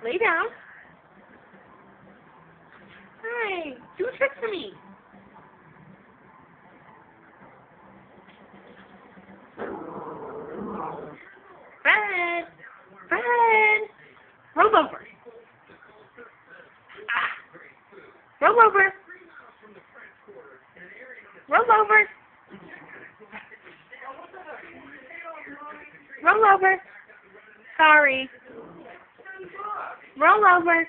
Lay down. Hi. Do a trick for me. Fred. Fred. Roll over. Ah. Roll over. Roll over. Roll over. Sorry. Roll over.